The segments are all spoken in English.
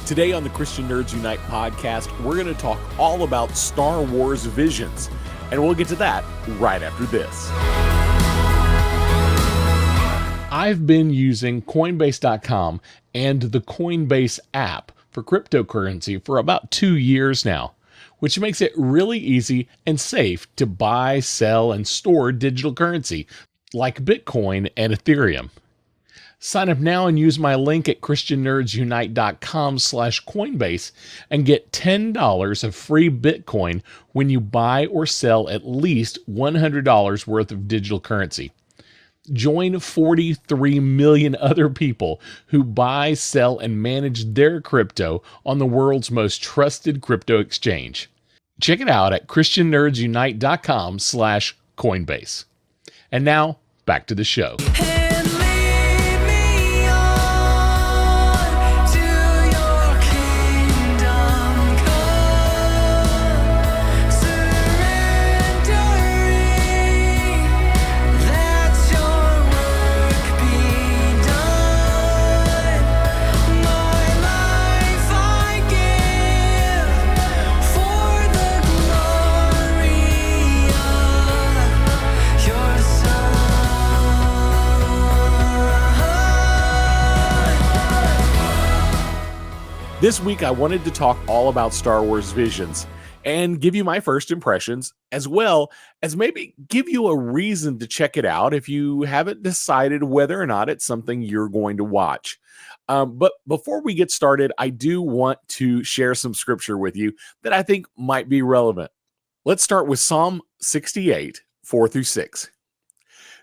Today on the Christian Nerds Unite podcast, we're going to talk all about Star Wars Visions, and we'll get to that right after this. I've been using Coinbase.com and the Coinbase app for cryptocurrency for about 2 years now, which makes it really easy and safe to buy, sell, and store digital currency like Bitcoin and Ethereum. Sign up now and use my link at christiannerdsunite.com/Coinbase and get $10 of free Bitcoin when you buy or sell at least $100 worth of digital currency. Join 43 million other people who buy, sell, and manage their crypto on the world's most trusted crypto exchange. Check it out at christiannerdsunite.com/Coinbase. And now, back to the show. This week, I wanted to talk all about Star Wars Visions and give you my first impressions, as well as maybe give you a reason to check it out if you haven't decided whether or not it's something you're going to watch. But before we get started, I do want to share some scripture with you that I think might be relevant. Let's start with Psalm 68, 4-6.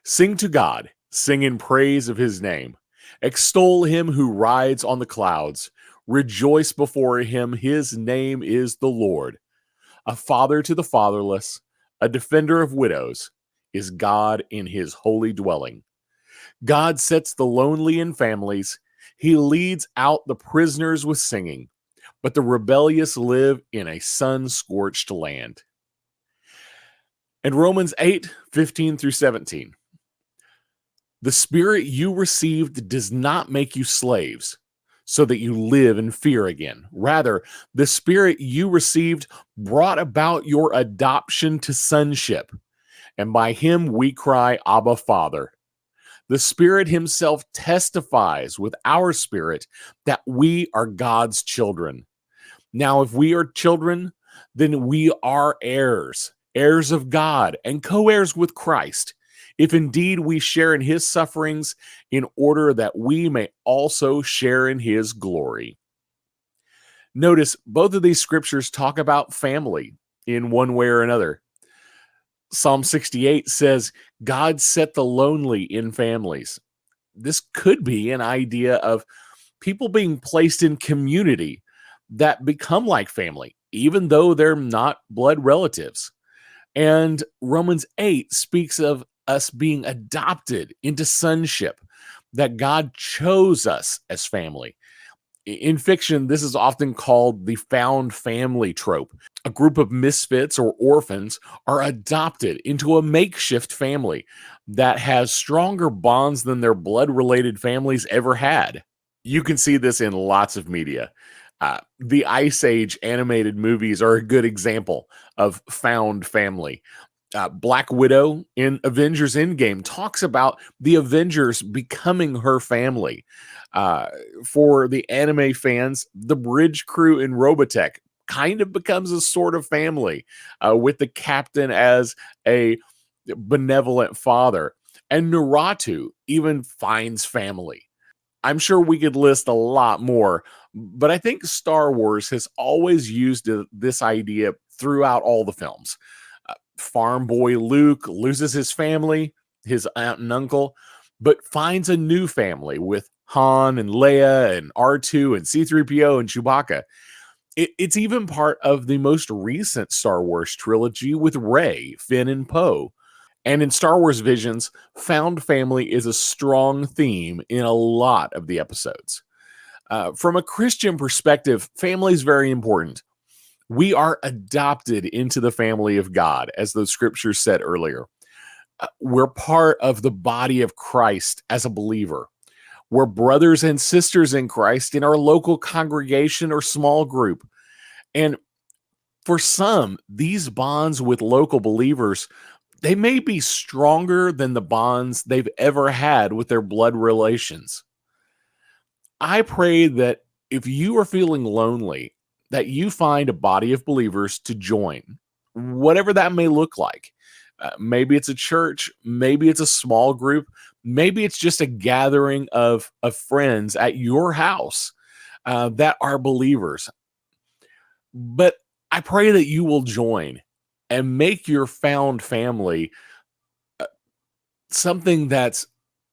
Sing to God, sing in praise of his name. Extol him who rides on the clouds. Rejoice before him, his name is the Lord. A father to the fatherless, a defender of widows, is God in his holy dwelling. God sets the lonely in families. He leads out the prisoners with singing, but the rebellious live in a sun-scorched land. And Romans 8, 15-17. The spirit you received does not make you slaves, so that you live in fear again. Rather, the Spirit you received brought about your adoption to sonship, and by him we cry, Abba, Father. The Spirit himself testifies with our spirit that we are God's children. Now, if we are children, then we are heirs, heirs of God, and co-heirs with Christ, if indeed we share in his sufferings, in order that we may also share in his glory. Notice both of these scriptures talk about family in one way or another. Psalm 68 says, God set the lonely in families. This could be an idea of people being placed in community that become like family, even though they're not blood relatives. And Romans 8 speaks of us being adopted into sonship, that God chose us as family. In fiction, this is often called the found family trope. A group of misfits or orphans are adopted into a makeshift family that has stronger bonds than their blood-related families ever had. You can see this in lots of media. The Ice Age animated movies are a good example of found family. Black Widow in Avengers Endgame talks about the Avengers becoming her family. For the anime fans, the bridge crew in Robotech kind of becomes a sort of family, with the captain as a benevolent father. And Naruto even finds family. I'm sure we could list a lot more, but I think Star Wars has always used this idea throughout all the films. Farm boy Luke loses his family, his aunt and uncle, but finds a new family with Han and Leia and R2 and C-3PO and Chewbacca. It's even part of the most recent Star Wars trilogy with Rey, Finn, and Poe. And in Star Wars Visions, found family is a strong theme in a lot of the episodes. From a Christian perspective, family is very important. We are adopted into the family of God, as those scriptures said earlier. We're part of the body of Christ as a believer. We're brothers and sisters in Christ in our local congregation or small group. And for some, these bonds with local believers, they may be stronger than the bonds they've ever had with their blood relations. I pray that if you are feeling lonely, that you find a body of believers to join, whatever that may look like. Maybe it's a church, maybe it's a small group, maybe it's just a gathering of friends at your house that are believers. But I pray that you will join and make your found family something that's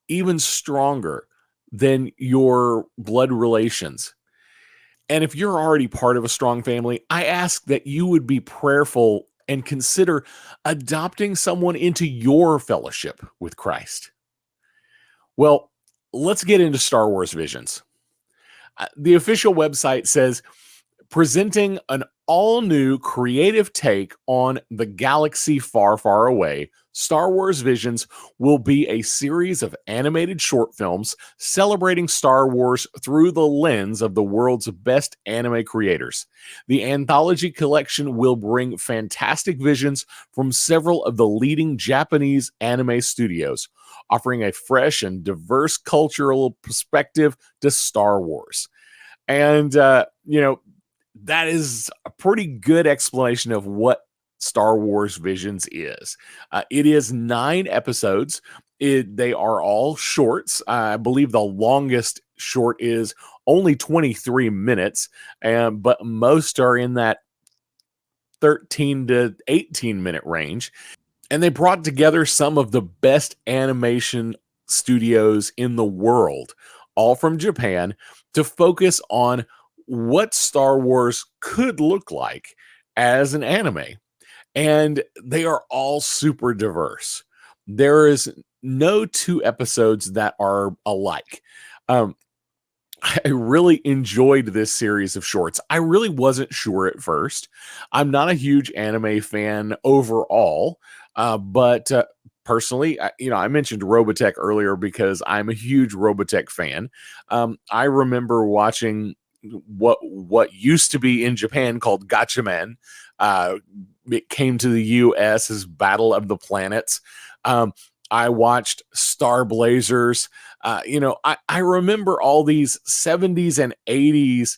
even stronger than your blood relations. And if you're already part of a strong family, I ask that you would be prayerful and consider adopting someone into your fellowship with Christ. Well, let's get into Star Wars Visions. The official website says presenting an all new creative take on the galaxy far, far away, Star Wars Visions will be a series of animated short films celebrating Star Wars through the lens of the world's best anime creators. The anthology collection will bring fantastic visions from several of the leading Japanese anime studios, offering a fresh and diverse cultural perspective to Star Wars. And, that is a pretty good explanation of what Star Wars Visions is. It is 9 episodes. They are all shorts. I believe the longest short is only 23 minutes, but most are in that 13 to 18-minute range. And they brought together some of the best animation studios in the world, all from Japan, to focus on what Star Wars could look like as an anime. And they are all super diverse. There is no 2 episodes that are alike. I really enjoyed this series of shorts. I really wasn't sure at first. I'm not a huge anime fan overall, but personally, I mentioned Robotech earlier because I'm a huge Robotech fan. I remember watching what used to be in Japan called Gatchaman. It came to the U.S. as Battle of the Planets. I watched Star Blazers. I remember all these 70s and 80s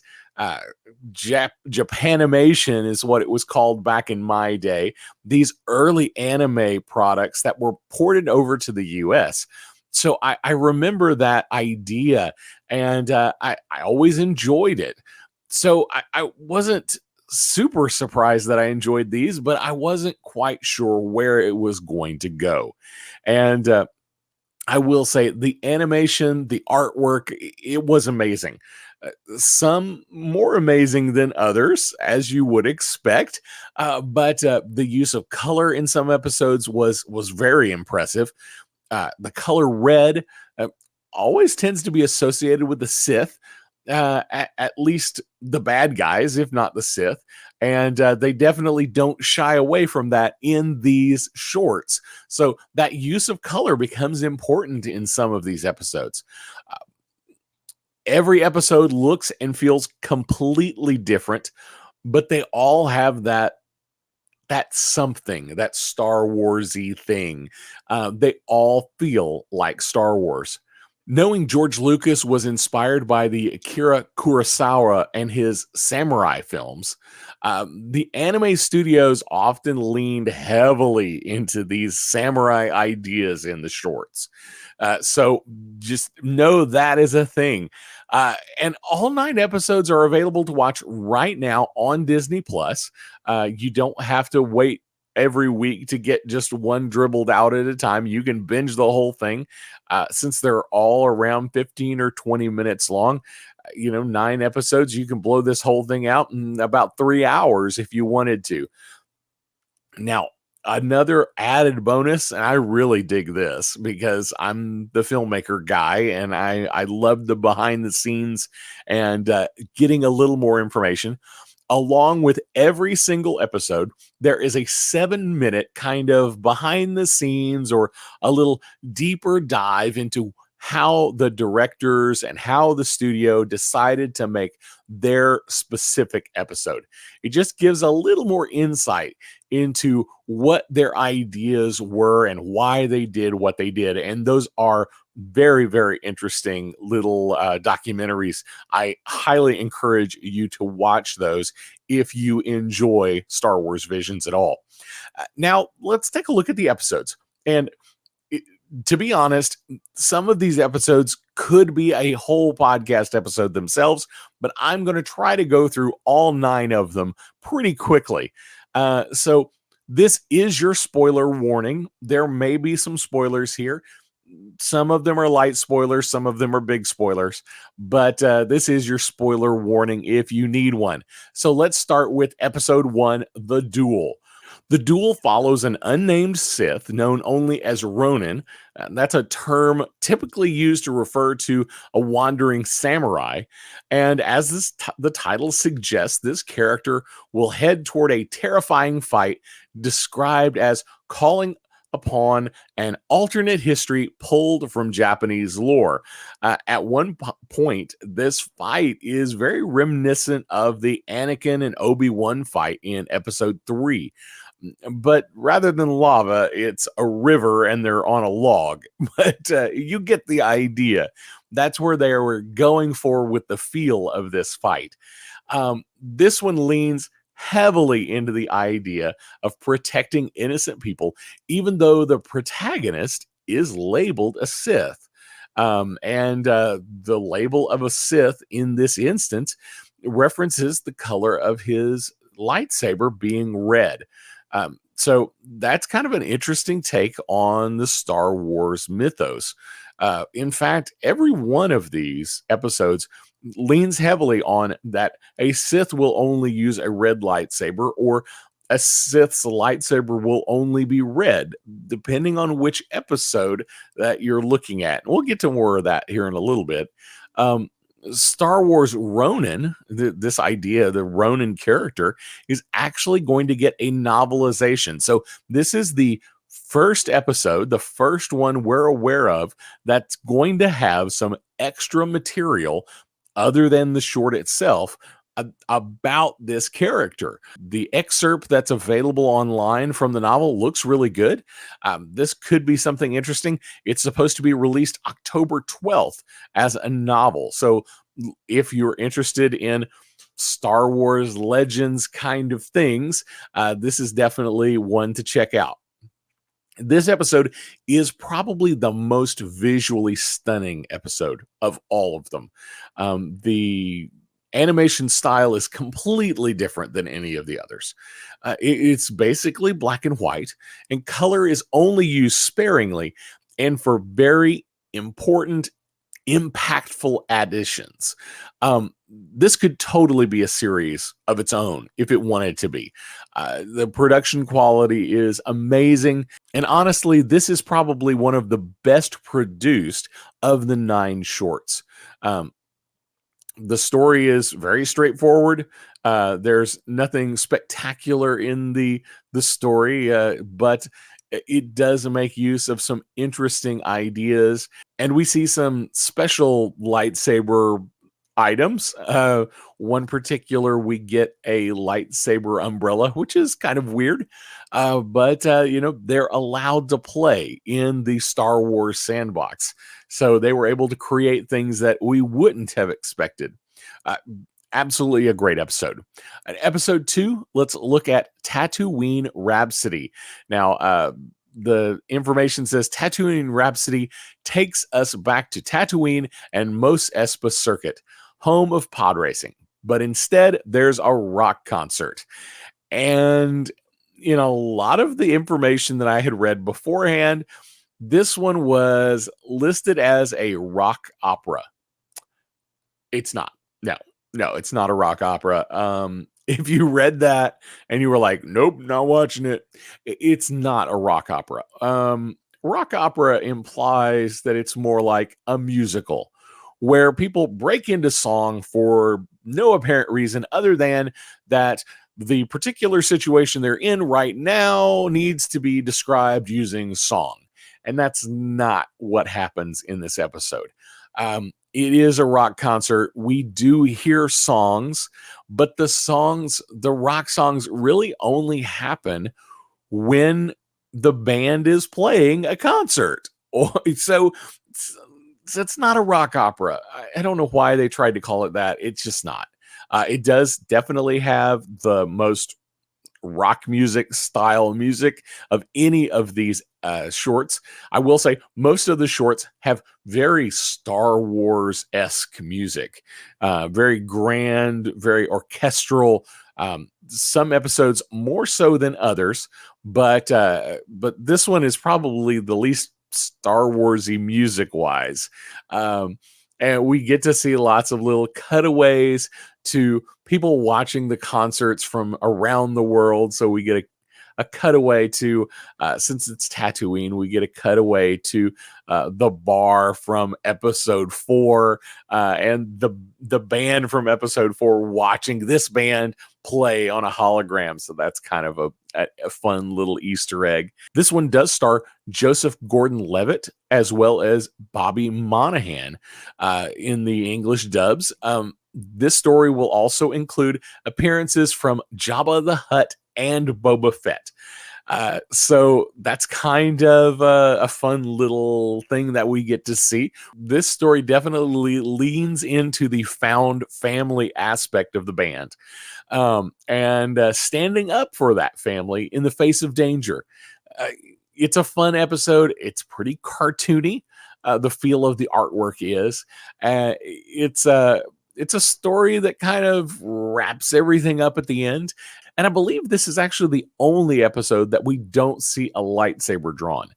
Japanimation is what it was called back in my day. These early anime products that were ported over to the US. So I remember that idea, and I always enjoyed it. So I wasn't super surprised that I enjoyed these, but I wasn't quite sure where it was going to go. And I will say the animation, the artwork, it was amazing. Some more amazing than others, as you would expect. But the use of color in some episodes was very impressive. The color red always tends to be associated with the Sith, at least the bad guys, if not the Sith. And they definitely don't shy away from that in these shorts. So that use of color becomes important in some of these episodes. Every episode looks and feels completely different, but they all have that something, that Star Warsy thing. They all feel like Star Wars. Knowing George Lucas was inspired by the Akira Kurosawa and his samurai films, the anime studios often leaned heavily into these samurai ideas in the shorts. So just know that is a thing. And all 9 episodes are available to watch right now on Disney Plus. You don't have to wait every week to get just one dribbled out at a time. You can binge the whole thing since they're all around 15 or 20 minutes long. 9 episodes, you can blow this whole thing out in about 3 hours if you wanted to. Now, another added bonus, and I really dig this because I'm the filmmaker guy and I love the behind the scenes and getting a little more information. Along with every single episode, there is a 7-minute kind of behind the scenes or a little deeper dive into how the directors and how the studio decided to make their specific episode. It just gives a little more insight into what their ideas were and why they did what they did. And those are very, very interesting little documentaries. I highly encourage you to watch those if you enjoy Star Wars Visions at all. Now, let's take a look at the episodes. And it, to be honest, some of these episodes could be a whole podcast episode themselves, but I'm going to try to go through all 9 of them pretty quickly. So, this is your spoiler warning. There may be some spoilers here. Some of them are light spoilers, some of them are big spoilers, but this is your spoiler warning if you need one. So let's start with episode 1, The Duel. The Duel follows an unnamed Sith known only as Ronin. That's a term typically used to refer to a wandering samurai. And as the title suggests, this character will head toward a terrifying fight described as calling upon an alternate history pulled from Japanese lore. At one point, this fight is very reminiscent of the Anakin and Obi-Wan fight in episode 3. But rather than lava, it's a river and they're on a log. But you get the idea. That's where they were going for with the feel of this fight. This one leans heavily into the idea of protecting innocent people, even though the protagonist is labeled a Sith. The label of a Sith in this instance references the color of his lightsaber being red. So that's kind of an interesting take on the Star Wars mythos. In fact, every one of these episodes leans heavily on that a Sith will only use a red lightsaber, or a Sith's lightsaber will only be red, depending on which episode that you're looking at. We'll get to more of that here in a little bit. Star Wars Ronin, this idea, the Ronin character, is actually going to get a novelization. So this is the first episode, the first one we're aware of, that's going to have some extra material other than the short itself about this character. The excerpt that's available online from the novel looks really good. This could be something interesting. It's supposed to be released October 12th as a novel. So if you're interested in Star Wars Legends kind of things, this is definitely one to check out. This episode is probably the most visually stunning episode of all of them. The animation style is completely different than any of the others. It's basically black and white, and color is only used sparingly and for very important, impactful additions. This could totally be a series of its own if it wanted to be. The production quality is amazing. And honestly, this is probably one of the best produced of the 9 shorts. The story is very straightforward. There's nothing spectacular in the story, but it does make use of some interesting ideas. And we see some special lightsaber items. One particular, we get a lightsaber umbrella, which is kind of weird. But they're allowed to play in the Star Wars sandbox. So they were able to create things that we wouldn't have expected. Absolutely a great episode. Episode 2, let's look at Tatooine Rhapsody. Now, the information says Tatooine Rhapsody takes us back to Tatooine and Mos Espa Circuit, home of pod racing. But instead, there's a rock concert. And a lot of the information that I had read beforehand, this one was listed as a rock opera. It's not. No, it's not a rock opera. If you read that and you were like, nope, not watching it, it's not a rock opera. Rock opera implies that it's more like a musical where people break into song for no apparent reason other than that the particular situation they're in right now needs to be described using song. and that's not what happens in this episode. It is a rock concert. We do hear songs, but the rock songs really only happen when the band is playing a concert. Or so it's not a rock opera. I don't know why they tried to call it that. It's just not. It does definitely have the most rock music style music of any of these shorts. I will say most of the shorts have very Star Wars-esque music, very grand, very orchestral. Some episodes more so than others, but this one is probably the least Star Warsy music wise. And we get to see lots of little cutaways to people watching the concerts from around the world. So we get a cutaway to, since it's Tatooine, we get a cutaway to the bar from episode 4, and the band from episode 4 watching this band play on a hologram. So that's kind of a fun little Easter egg. This one does star Joseph Gordon-Levitt as well as Bobby Monahan in the English dubs. This story will also include appearances from Jabba the Hutt and Boba Fett. So that's kind of a fun little thing that we get to see. This story definitely leans into the found family aspect of the band, and standing up for that family in the face of danger. It's a fun episode. It's pretty cartoony. The feel of the artwork is. It's a story that kind of wraps everything up at the end. And I believe this is actually the only episode that we don't see a lightsaber drawn.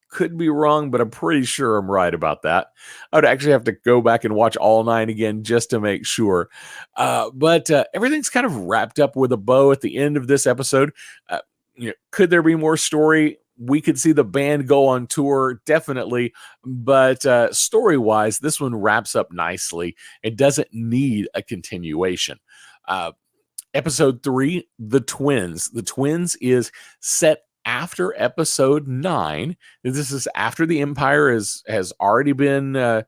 Could be wrong, but I'm pretty sure I'm right about that. I would actually have to go back and watch all 9 again just to make sure. But everything's kind of wrapped up with a bow at the end of this episode. Could there be more story? We could see the band go on tour, definitely. But story-wise, this one wraps up nicely. It doesn't need a continuation. Episode 3, The Twins. The Twins is set after episode 9. This is after the Empire has already been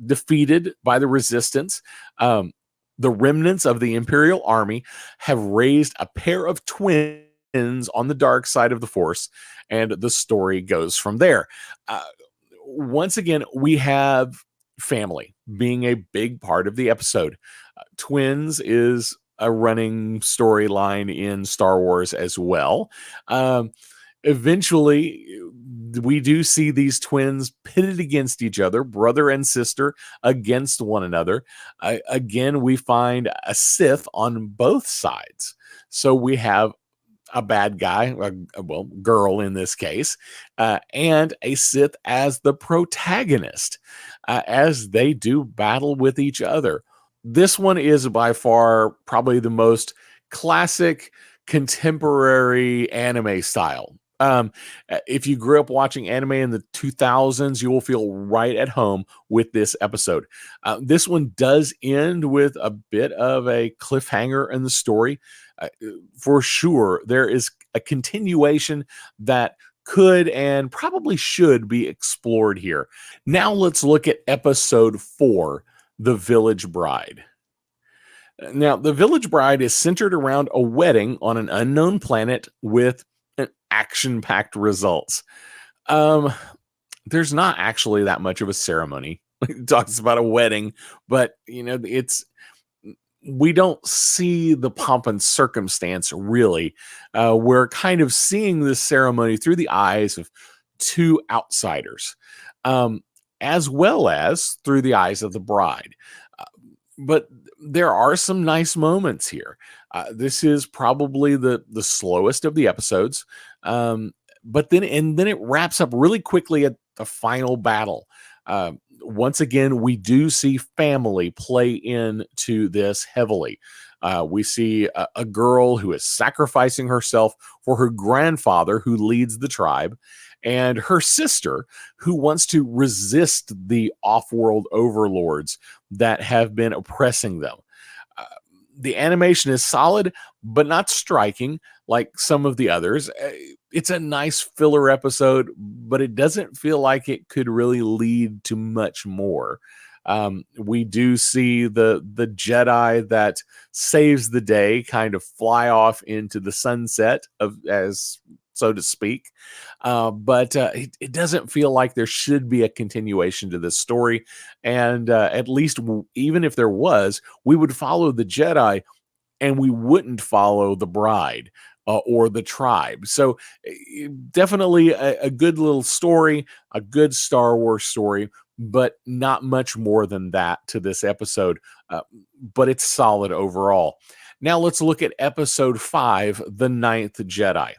defeated by the Resistance. The remnants of the Imperial Army have raised a pair of twins on the dark side of the Force, and the story goes from there. Once again, we have family being a big part of the episode. Twins is a running storyline in Star Wars as well. Eventually, we do see these twins pitted against each other, brother and sister against one another. Again, we find a Sith on both sides. So we have a bad guy, girl in this case, and a Sith as the protagonist, as they do battle with each other. This one is by far probably the most classic contemporary anime style. If you grew up watching anime in the 2000s, you will feel right at home with this episode. This one does end with a bit of a cliffhanger in the story. For sure, there is a continuation that could and probably should be explored here. Now let's look at episode 4, The Village Bride. Now, The Village Bride is centered around a wedding on an unknown planet with an action-packed results. There's not actually that much of a ceremony. It talks about a wedding, but we don't see the pomp and circumstance really. We're kind of seeing this ceremony through the eyes of 2 outsiders, as well as through the eyes of the bride. But there are some nice moments here. This is probably the slowest of the episodes, but then it wraps up really quickly at the final battle. Once again, we do see family play into this heavily. We see a girl who is sacrificing herself for her grandfather who leads the tribe, and her sister who wants to resist the off-world overlords that have been oppressing them. The animation is solid, but not striking. like some of the others. It's a nice filler episode, but it doesn't feel like it could really lead to much more. We do see the Jedi that saves the day kind of fly off into the sunset of, as so to speak. But it doesn't feel like there should be a continuation to this story. And at least, even if there was, we would follow the Jedi and we wouldn't follow the bride or the tribe. So definitely a good little story, a good Star Wars story, but not much more than that to this episode. But it's solid overall. Now let's look at episode 5, The Ninth Jedi.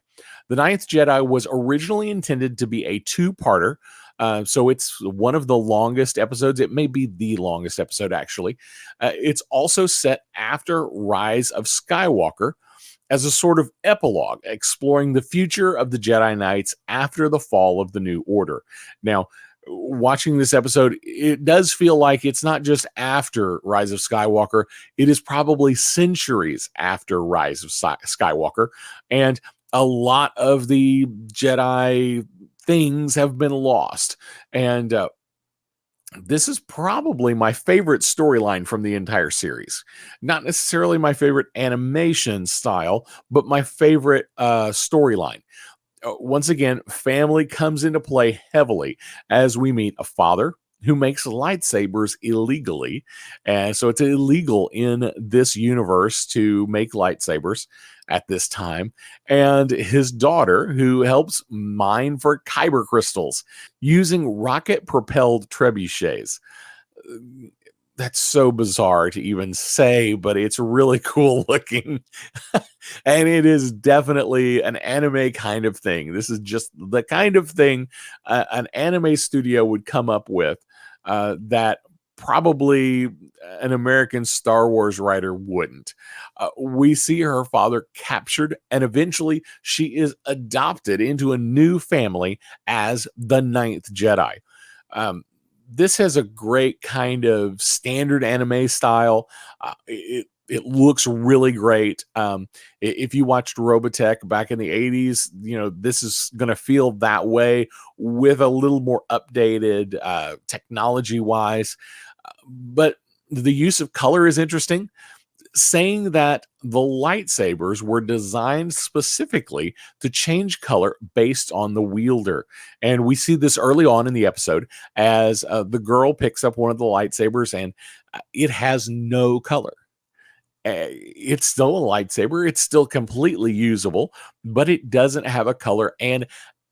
The Ninth Jedi was originally intended to be a two-parter. So it's one of the longest episodes. It may be the longest episode, actually. It's also set after Rise of Skywalker as a sort of epilogue, exploring the future of the Jedi Knights after the fall of the New Order. Now, watching this episode, it does feel like it's not just after Rise of Skywalker, it is probably centuries after Rise of Skywalker. And a lot of the Jedi things have been lost. And this is probably my favorite storyline from the entire series. Not necessarily my favorite animation style, but my favorite storyline. Once again, family comes into play heavily as we meet a father who makes lightsabers illegally. And so it's illegal in this universe to make lightsabers at this time. And his daughter, who helps mine for kyber crystals using rocket propelled trebuchets. That's so bizarre to even say, but it's really cool looking. And it is definitely an anime kind of thing. This is just the kind of thing an anime studio would come up with that probably an American Star Wars writer wouldn't. We see her father captured, and eventually she is adopted into a new family as the Ninth Jedi. This has a great kind of standard anime style. It looks really great. If you watched Robotech back in the 80s, this is going to feel that way with a little more updated technology wise. But the use of color is interesting, saying that the lightsabers were designed specifically to change color based on the wielder. And we see this early on in the episode as the girl picks up one of the lightsabers and it has no color. It's still a lightsaber. It's still completely usable, but it doesn't have a color. And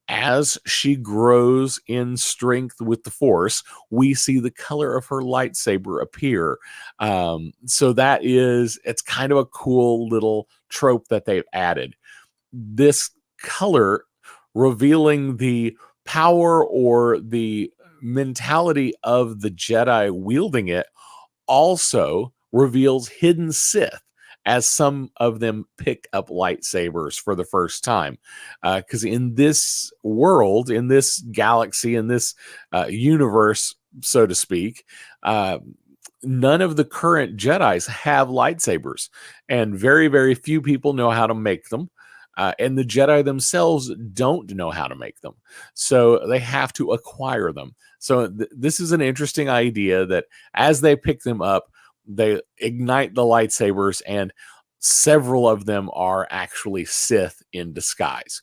as she grows in strength with the Force, we see the color of her lightsaber appear. So it's kind of a cool little trope that they've added. This color revealing the power or the mentality of the Jedi wielding it also reveals hidden Sith, as some of them pick up lightsabers for the first time. Because in this world, in this galaxy, in this universe, so to speak, none of the current Jedis have lightsabers, and very, very few people know how to make them. And the Jedi themselves don't know how to make them. So they have to acquire them. So this is an interesting idea that as they pick them up, they ignite the lightsabers, and several of them are actually Sith in disguise.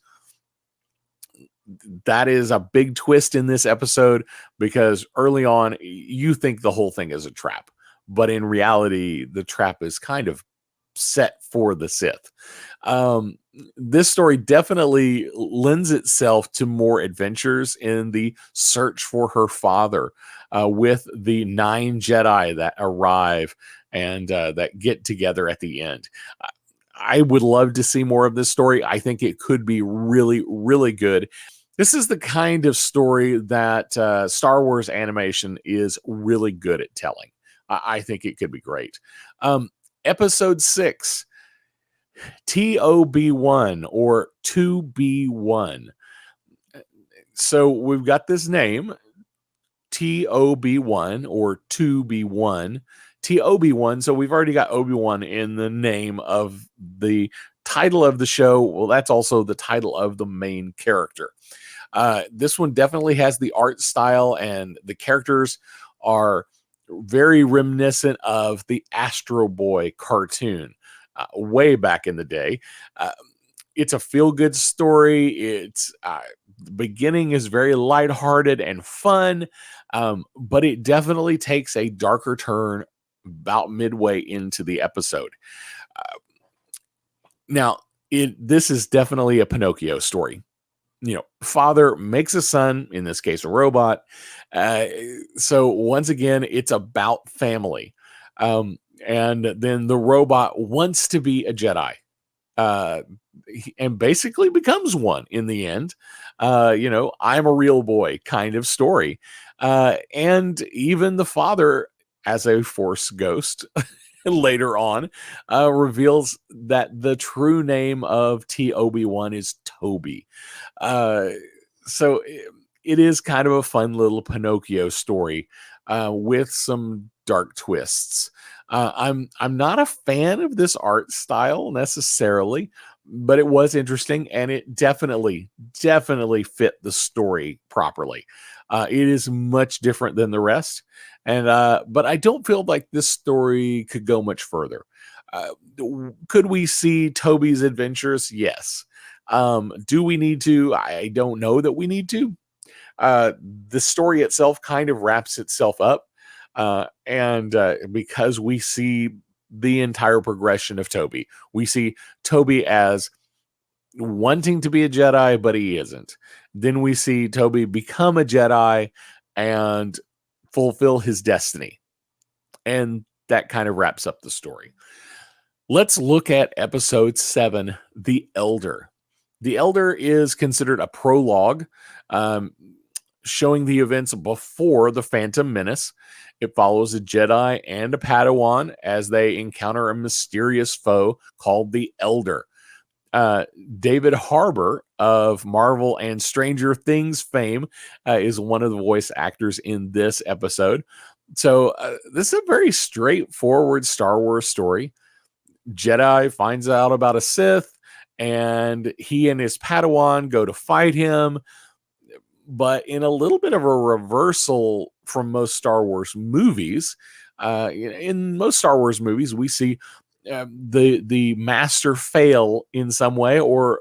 That is a big twist in this episode, because early on you think the whole thing is a trap, but in reality the trap is kind of set for the Sith. This story definitely lends itself to more adventures in the search for her father, with the 9 Jedi that arrive and that get together at the end. I would love to see more of this story. I think it could be really, really good. This is the kind of story that Star Wars animation is really good at telling. I think it could be great. Episode 6, TOB1 or 2B1. So we've got this name, TOB1 or 2B1. TOB1. So we've already got Obi-Wan in the name of the title of the show, well, that's also the title of the main character. This one definitely has the art style, and the characters are very reminiscent of the Astro Boy cartoon way back in the day. Uh, it's a feel-good story. It's the beginning is very lighthearted and fun, but it definitely takes a darker turn about midway into the episode. Uh, Now, this is definitely a Pinocchio story. Father makes a son, in this case, a robot. Uh, so once again, it's about family. And then the robot wants to be a Jedi, uh, and basically becomes one in the end. I'm a real boy kind of story. And even the father, as a force ghost, later on, reveals that the true name of T Obi-Wan is Toby. Uh, so it is kind of a fun little Pinocchio story with some dark twists. I'm not a fan of this art style necessarily, but it was interesting, and it definitely fit the story properly. It is much different than the rest, and but I don't feel like this story could go much further. Uh, could we see Toby's adventures? Yes. Do we need to? I don't know that we need to. Uh, the story itself kind of wraps itself up, and because we see the entire progression of Toby, we see Toby as wanting to be a Jedi, but he isn't. Then we see Toby become a Jedi and fulfill his destiny, and that kind of wraps up the story. Let's look at episode 7, The Elder. The Elder is considered a prologue, um, showing the events before the Phantom Menace. It follows a Jedi and a Padawan as they encounter a mysterious foe called the Elder. Uh, David Harbour of Marvel and Stranger Things fame is one of the voice actors in this episode. So, this is a very straightforward Star Wars story. Jedi finds out about a Sith, and he and his Padawan go to fight him. But in a little bit of a reversal from most Star Wars movies, in most Star Wars movies, we see the master fail in some way, or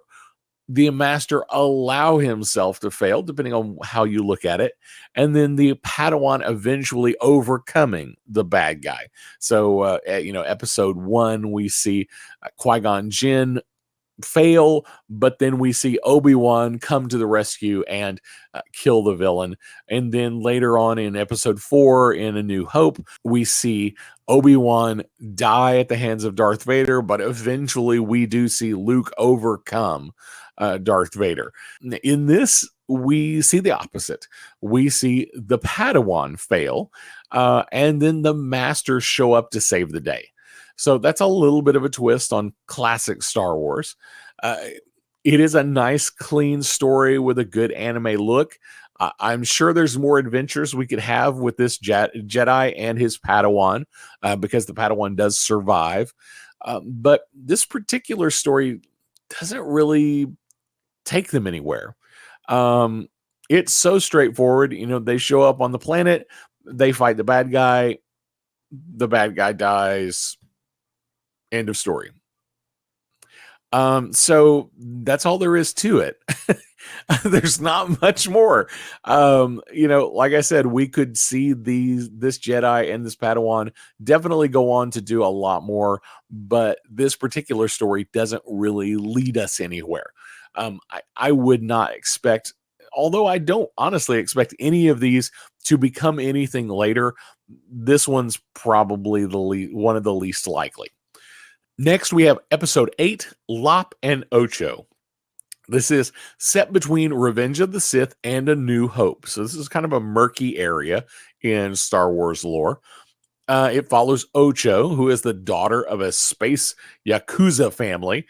the master allow himself to fail, depending on how you look at it, and then the Padawan eventually overcoming the bad guy. So, episode 1, we see Qui-Gon Jinn fail, but then we see Obi-Wan come to the rescue and kill the villain. And then later on in episode 4, in A New Hope, we see Obi-Wan die at the hands of Darth Vader, but eventually we do see Luke overcome Darth Vader. In this, we see the opposite. We see the Padawan fail, and then the Masters show up to save the day. So that's a little bit of a twist on classic Star Wars. Uh, it is a nice, clean story with a good anime look. I'm sure there's more adventures we could have with this Jedi and his Padawan, because the Padawan does survive. But this particular story doesn't really take them anywhere. It's so straightforward. They show up on the planet, they fight the bad guy dies, end of story. So that's all there is to it. There's not much more. Like I said, we could see this Jedi and this Padawan definitely go on to do a lot more, but this particular story doesn't really lead us anywhere. I would not expect, although I don't honestly expect any of these to become anything later. This one's probably one of the least likely. Next, we have episode 8, Lop and Ocho. This is set between Revenge of the Sith and A New Hope. So this is kind of a murky area in Star Wars lore. It follows Ocho, who is the daughter of a space Yakuza family,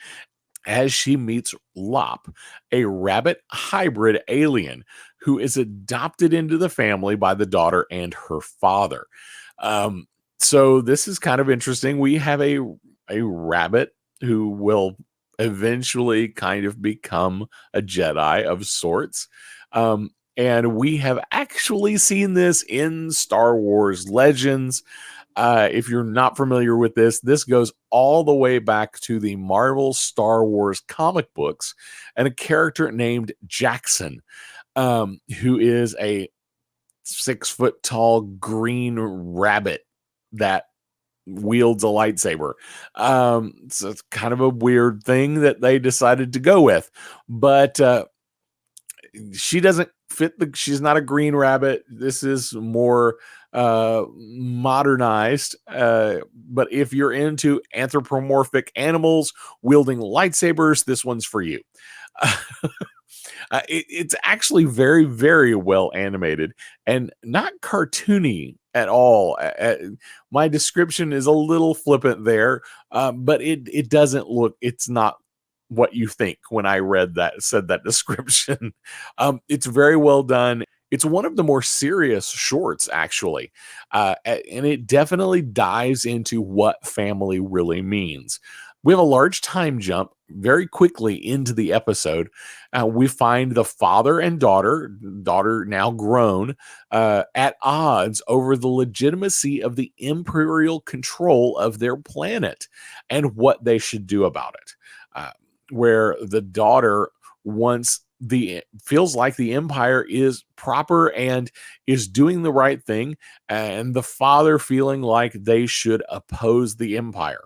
as she meets Lop, a rabbit hybrid alien who is adopted into the family by the daughter and her father. So this is kind of interesting. We have a rabbit who will eventually kind of become a Jedi of sorts. And we have actually seen this in Star Wars Legends. If you're not familiar with this, this goes all the way back to the Marvel Star Wars comic books and a character named Jackson, who is a 6 foot tall green rabbit that wields a lightsaber. So it's kind of a weird thing that they decided to go with, but she doesn't fit she's not a green rabbit. This is more modernized, but if you're into anthropomorphic animals wielding lightsabers, this one's for you. It's actually very, very well animated and not cartoony at all. My description is a little flippant there, but it doesn't look. It's not what you think when I said that description. It's very well done. It's one of the more serious shorts, actually, and it definitely dives into what family really means. We have a large time jump very quickly into the episode. We find the father and daughter now grown, at odds over the legitimacy of the imperial control of their planet and what they should do about it. Where the daughter feels like the empire is proper and is doing the right thing, and the father feeling like they should oppose the empire.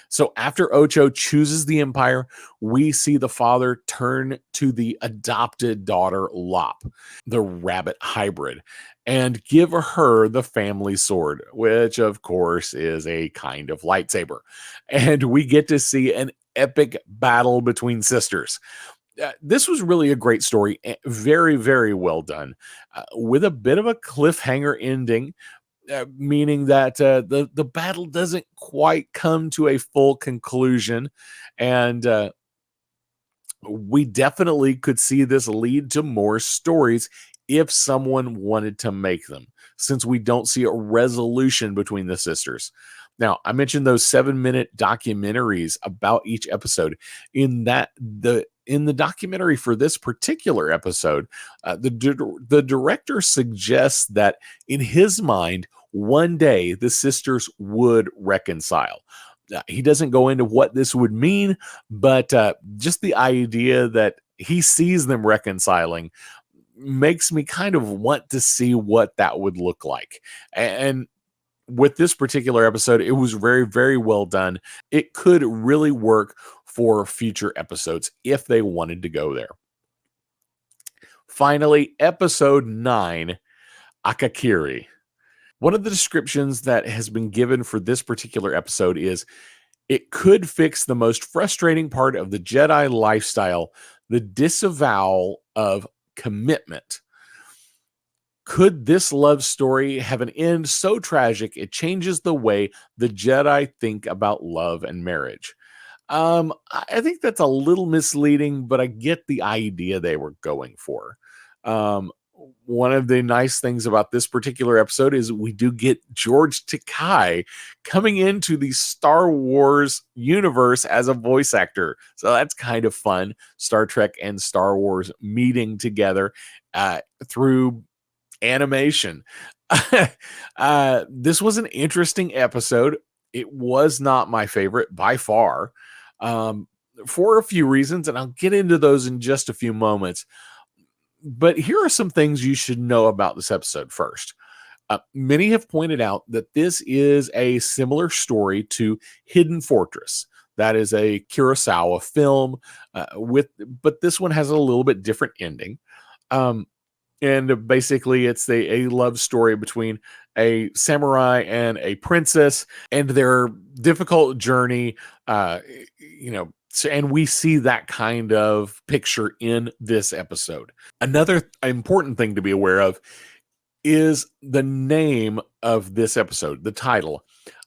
So after Ocho chooses the empire, we see the father turn to the adopted daughter, Lop, the rabbit hybrid, and give her the family sword, which of course is a kind of lightsaber. And we get to see an epic battle between sisters. This was really a great story, very, very well done, with a bit of a cliffhanger ending, meaning that the battle doesn't quite come to a full conclusion, and we definitely could see this lead to more stories if someone wanted to make them, since we don't see a resolution between the sisters. Now, I mentioned those 7-minute documentaries about each episode. In the documentary for this particular episode, the director suggests that in his mind, one day the sisters would reconcile. He doesn't go into what this would mean, but just the idea that he sees them reconciling makes me kind of want to see what that would look like. And with this particular episode, it was very, very well done. It could really work for future episodes if they wanted to go there. Finally, episode 9, Akakiri. One of the descriptions that has been given for this particular episode is, it could fix the most frustrating part of the Jedi lifestyle, the disavowal of commitment. Could this love story have an end so tragic it changes the way the Jedi think about love and marriage? I think that's a little misleading, but I get the idea they were going for. One of the nice things about this particular episode is we do get George Takei coming into the Star Wars universe as a voice actor. So that's kind of fun. Star Trek and Star Wars meeting together through animation. This was an interesting episode. It was not my favorite by far, for a few reasons, and I'll get into those in just a few moments. But here are some things you should know about this episode first. Many have pointed out that this is a similar story to Hidden Fortress. That is a Kurosawa film, but this one has a little bit different ending. And basically, it's a love story between a samurai and a princess and their difficult journey. And we see that kind of picture in this episode. Another important thing to be aware of is the name of this episode, the title,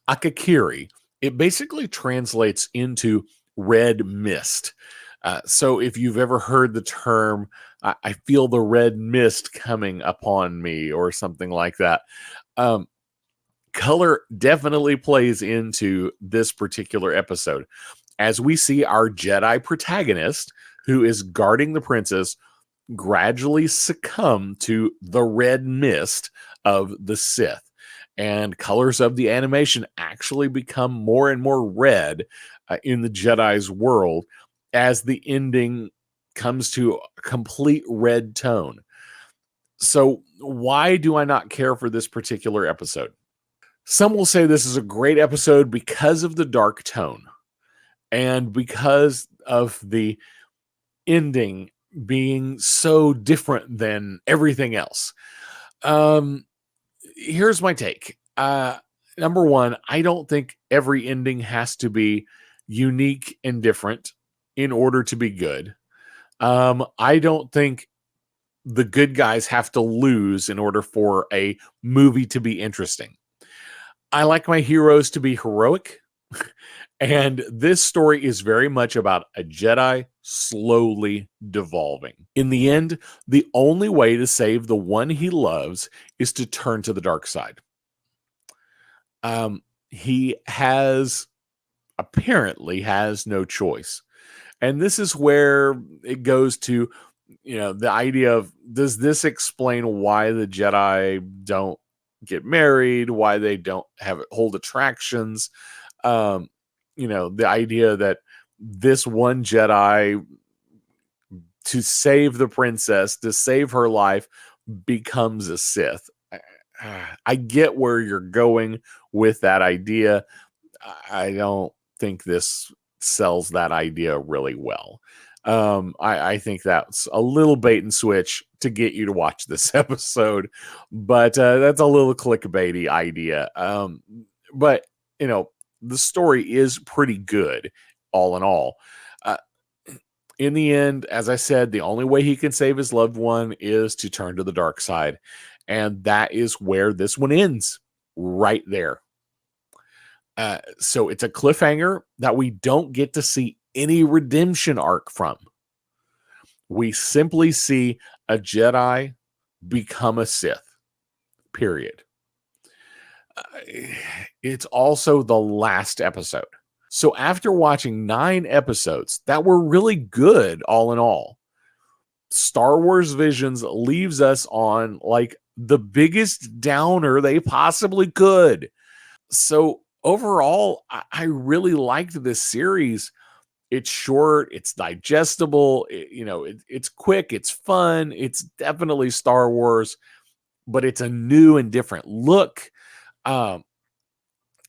Akakiri. It basically translates into red mist. So if you've ever heard the term, I feel the red mist coming upon me, or something like that, color definitely plays into this particular episode. as we see our Jedi protagonist, who is guarding the princess, gradually succumb to the red mist of the Sith. And colors of the animation actually become more and more red in the Jedi's world as the ending comes to a complete red tone. So, why do I not care for this particular episode? Some will say this is a great episode because of the dark tone and because of the ending being so different than everything else. Um, Here's my take. Number one, I don't think every ending has to be unique and different in order to be good. I don't think the good guys have to lose in order for a movie to be interesting. I like my heroes to be heroic. And this story is very much about a Jedi slowly devolving. In the end, the only way to save the one he loves is to turn to the dark side. He apparently has no choice. And this is where it goes to, the idea of, does this explain why the Jedi don't get married, why they don't hold attractions? The idea that this one Jedi, to save the princess, to save her life, becomes a Sith. I get where you're going with that idea. I don't think this sells that idea really well. I think that's a little bait and switch to get you to watch this episode, but that's a little clickbaity idea. But the story is pretty good, all in all. In the end, as I said, the only way he can save his loved one is to turn to the dark side. And that is where this one ends, right there. So it's a cliffhanger that we don't get to see any redemption arc from. We simply see a Jedi become a Sith, period. It's also the last episode. So after watching 9 episodes that were really good, all in all, Star Wars Visions leaves us on like the biggest downer they possibly could. So overall, I really liked this series. It's short, it's digestible, it's quick, it's fun, it's definitely Star Wars, but it's a new and different look.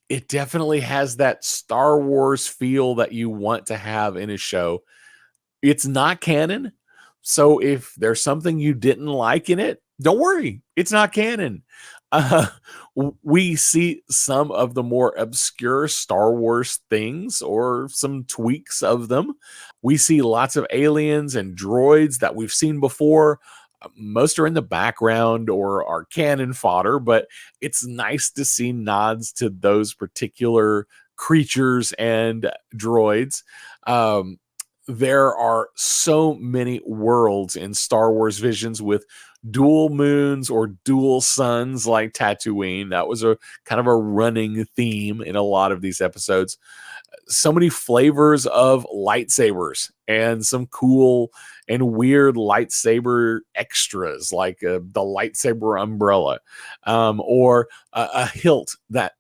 It definitely has that Star Wars feel that you want to have in a show. It's not canon. So if there's something you didn't like in it, don't worry. It's not canon. Uh, we see some of the more obscure Star Wars things or some tweaks of them. We see lots of aliens and droids that we've seen before. Most are in the background or are cannon fodder, but it's nice to see nods to those particular creatures and droids. There are so many worlds in Star Wars Visions with dual moons or dual suns like Tatooine. That was a kind of a running theme in a lot of these episodes. So many flavors of lightsabers and some cool and weird lightsaber extras like the lightsaber umbrella, or a hilt that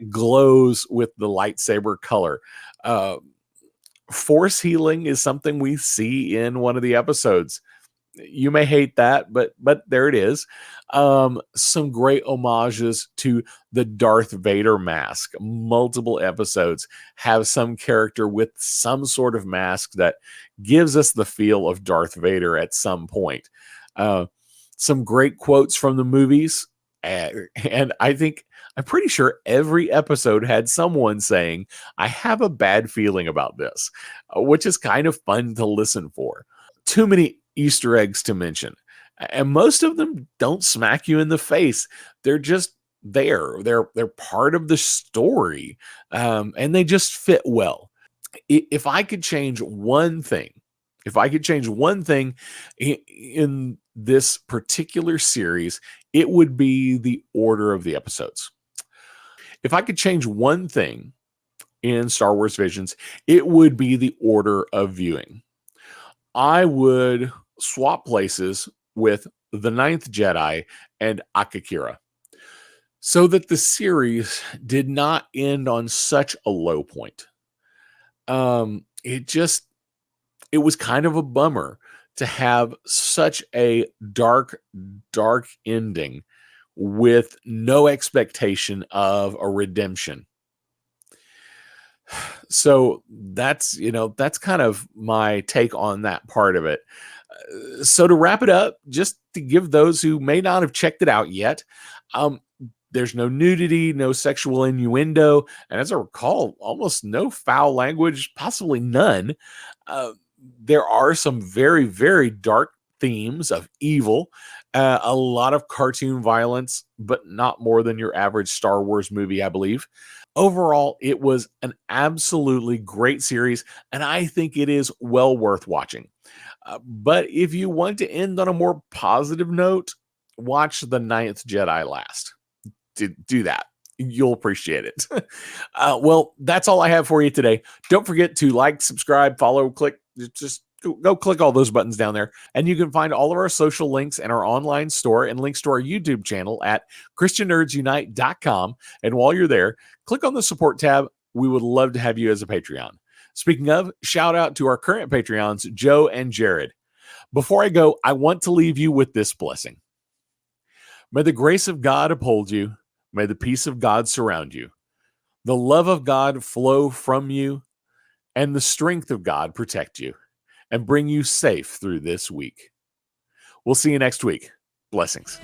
glows with the lightsaber color. Force healing is something we see in one of the episodes. You may hate that, but there it is. Some great homages to the Darth Vader mask. Multiple episodes have some character with some sort of mask that gives us the feel of Darth Vader at some point. Some great quotes from the movies. And I'm pretty sure every episode had someone saying, I have a bad feeling about this, which is kind of fun to listen for. Too many Easter eggs to mention. And most of them don't smack you in the face. They're just there. They're part of the story. And they just fit well. If I could change one thing, in this particular series, it would be the order of the episodes. If I could change one thing, in Star Wars Visions, it would be the order of viewing. I would swap places with The Ninth Jedi and Akakira so that the series did not end on such a low point. It was kind of a bummer to have such a dark ending with no expectation of a redemption. So that's kind of my take on that part of it. So to wrap it up, just to give those who may not have checked it out yet, um, there's no nudity, no sexual innuendo, and as I recall, almost no foul language, possibly none. Uh, there are some very, very dark themes of evil, a lot of cartoon violence, but not more than your average Star Wars movie, I believe. Overall, it was an absolutely great series, and I think it is well worth watching. But if you want to end on a more positive note, watch The Ninth Jedi last. Do that. You'll appreciate it. Well, that's all I have for you today. Don't forget to like, subscribe, follow, click. Just go click all those buttons down there. And you can find all of our social links and our online store and links to our YouTube channel at ChristianNerdsUnite.com. And while you're there, click on the support tab. We would love to have you as a Patreon. Speaking of, shout out to our current Patreons, Joe and Jared. Before I go, I want to leave you with this blessing. May the grace of God uphold you. May the peace of God surround you. The love of God flow from you, and the strength of God protect you and bring you safe through this week. We'll see you next week. Blessings.